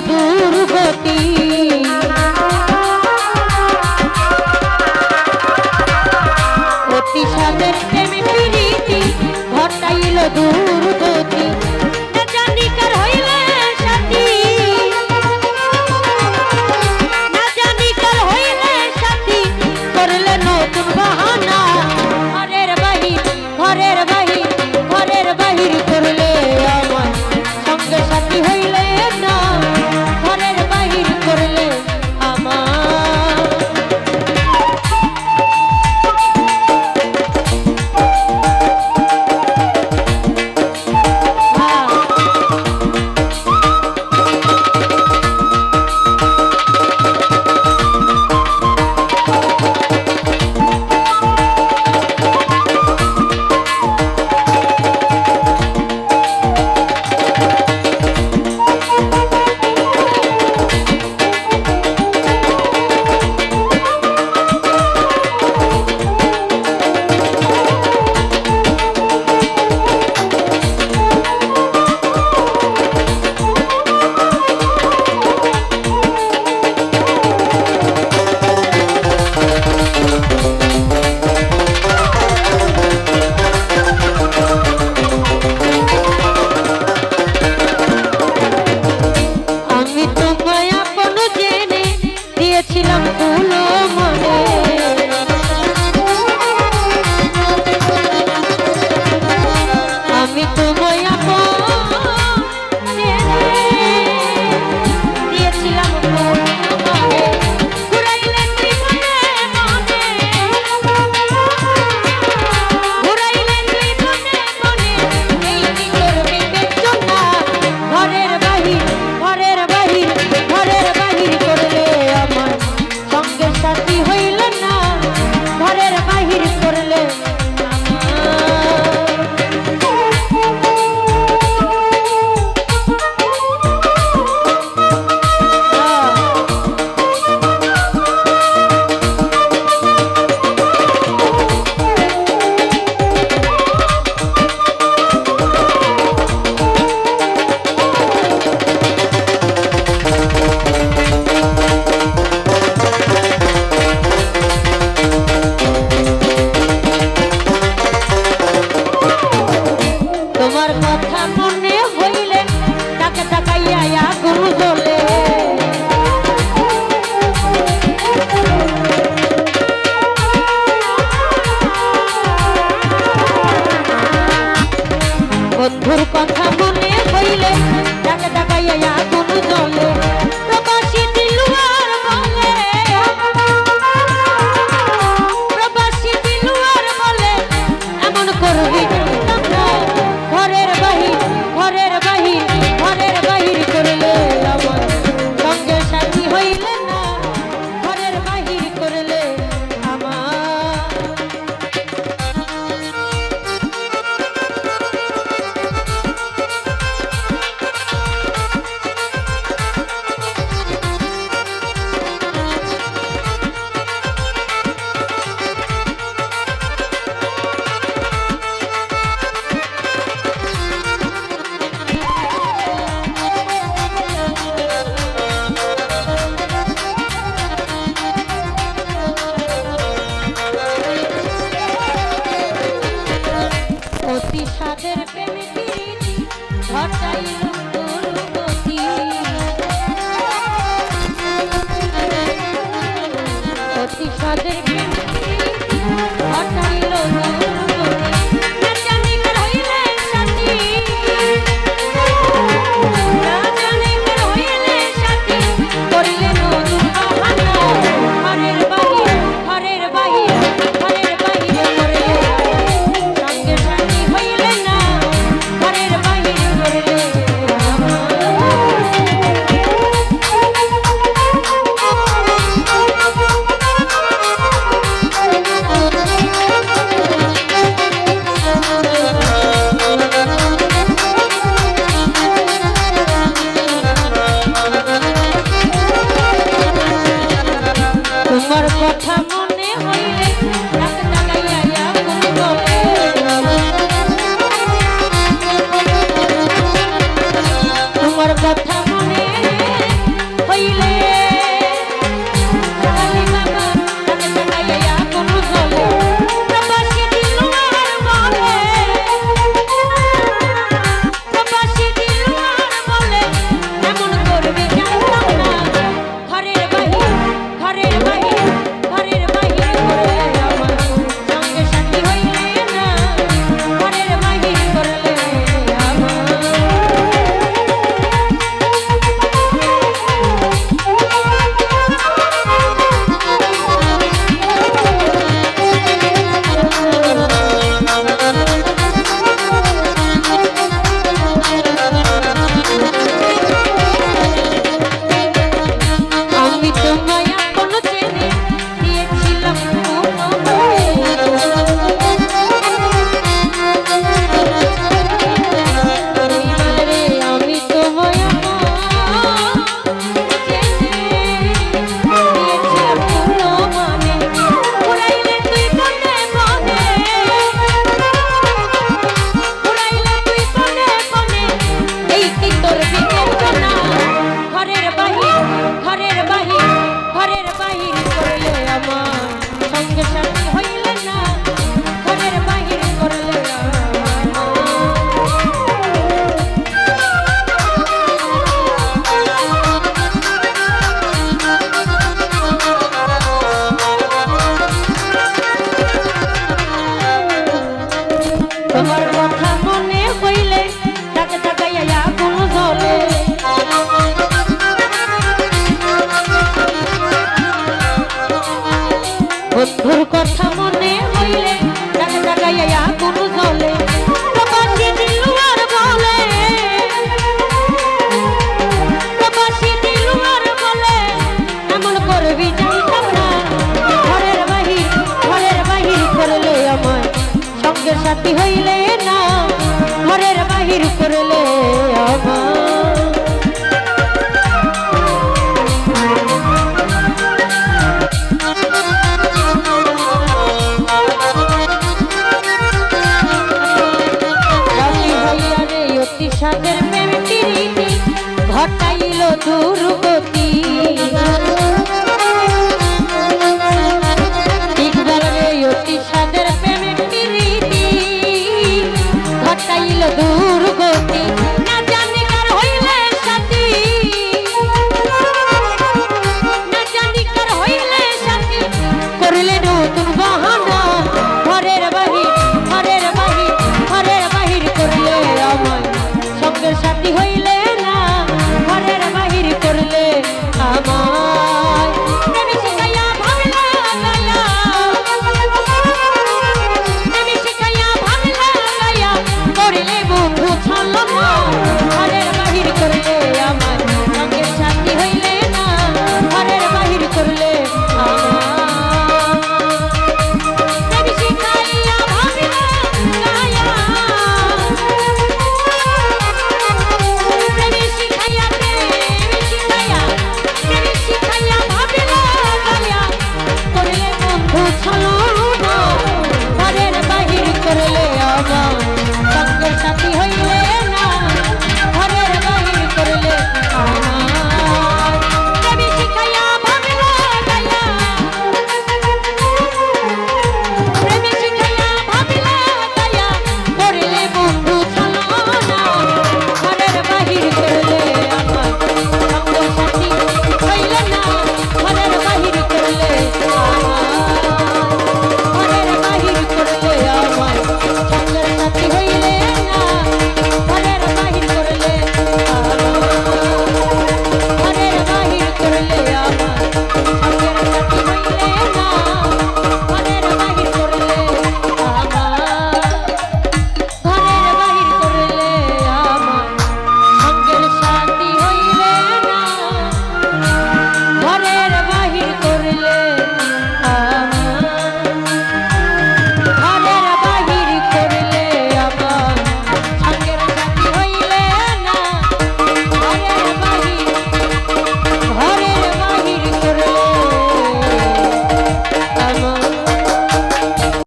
দুর্গতি। অতি সাদের প্রেম প্রীতি ঘটাইল দুর্গতি। না জানি কার হইলে সাথী, না জানি কার হইলে সাথী, করলে নতুন বাহানা। ঘরের বাহির, ঘরের বাহির, ঘরের বাহির করলে আমার সঙ্গে সাথী হইলে না। ঘরের বাহির করলে আমার ছিলাম ভুলো মনে। আমি তোমায় দিয়েছিলাম মনে, ঘুরাইলে জীবনে মনে, ঘুরাইলে জীবনে মনে। এই কি করবে বেচনা। ঘরের বাহির, ঘরের বাহির, ঘরের বাহির করলে আমার সঙ্গে সাথী হইল না। ঘরের বাহির করলে তোমার কথা মনে হইলে তাকে তাকাইয়া আগুন জ্বলে। বন্ধুর কথা মনে হইলে তাকে তাকাইয়া আগুন জ্বলে। প্রবাসী দিলুয়ার বলে, প্রবাসী দিলুয়ার বলে এমন করবি না। ঘরের বাহির, ঘরের বাহির, ঘরের বাহির করলে আমার সঙ্গে সাথী হইলে না। ঘরের বাহির করলে আমার অতি সাদের প্রেম প্রীতি ঘটাইল দুর্গতি। অতি সাদের প্রেম প্রীতি ঘটাইল দুর্গতি। না জানি কার হইলে সাথী, না জানি কার হইলে সাথী, করিলে নতুন বাহানা। ঘরের বাহির, ঘরের বাহির, ঘরের বাহির করলে সঙ্গে সাথী হইলে না। ঘরের বাহির করলে কথা মনে হইলে ডাক ডাকাইয়া আগুন জ্বলে বন্ধুর কথা মনে হইলে ডাক ডাকাইয়া আগুন জ্বলে প্রবাসী দিলুয়ার বলে প্রবাসী দিলুয়ার বলে এমন করবি জানতাম না ঘরের বাহির করলে আমার সঙ্গের সাথী হইলে না ঘরের বাহির করলে আমার সাদের প্রেম প্রীতি ঘটাইল দুর্গ